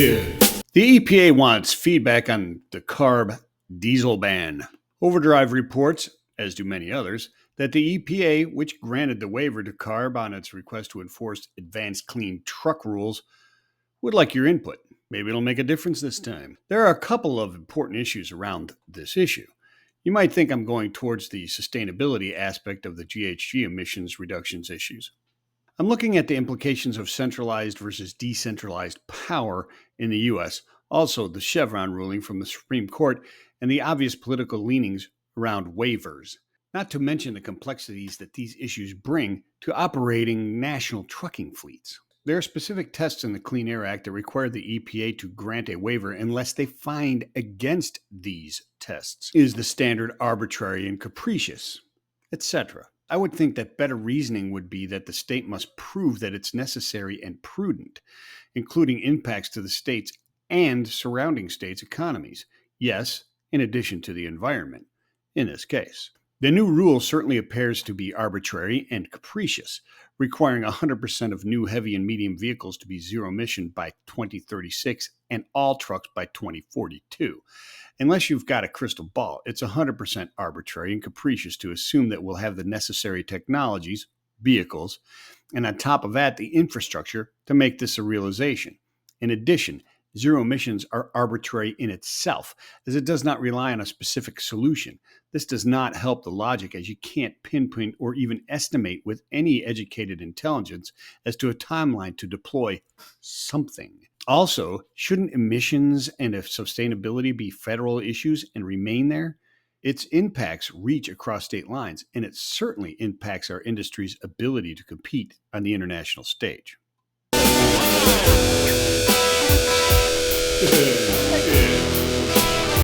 The EPA wants feedback on the CARB diesel ban. Overdrive reports, as do many others, that the EPA, which granted the waiver to CARB on its request to enforce advanced clean truck rules, would like your input. Maybe it'll make a difference this time. There are a couple of important issues around this issue. You might think I'm going towards the sustainability aspect of the GHG emissions reductions issues. I'm looking at the implications of centralized versus decentralized power in the U.S., also the Chevron ruling from the Supreme Court, and the obvious political leanings around waivers, not to mention the complexities that these issues bring to operating national trucking fleets. There are specific tests in the Clean Air Act that require the EPA to grant a waiver unless they find against these tests. Is the standard arbitrary and capricious, etc.? I would think that better reasoning would be that the state must prove that it's necessary and prudent, including impacts to the state's and surrounding states' economies. Yes, in addition to the environment, in this case. The new rule certainly appears to be arbitrary and capricious, requiring 100% of new heavy and medium vehicles to be zero emission by 2036 and all trucks by 2042. Unless you've got a crystal ball, it's 100% arbitrary and capricious to assume that we'll have the necessary technologies, vehicles, and on top of that, the infrastructure to make this a realization. In addition, zero emissions are arbitrary in itself, as it does not rely on a specific solution. This does not help the logic, as you can't pinpoint or even estimate with any educated intelligence as to a timeline to deploy something. Also, shouldn't emissions and sustainability be federal issues and remain there? Its impacts reach across state lines, and it certainly impacts our industry's ability to compete on the international stage.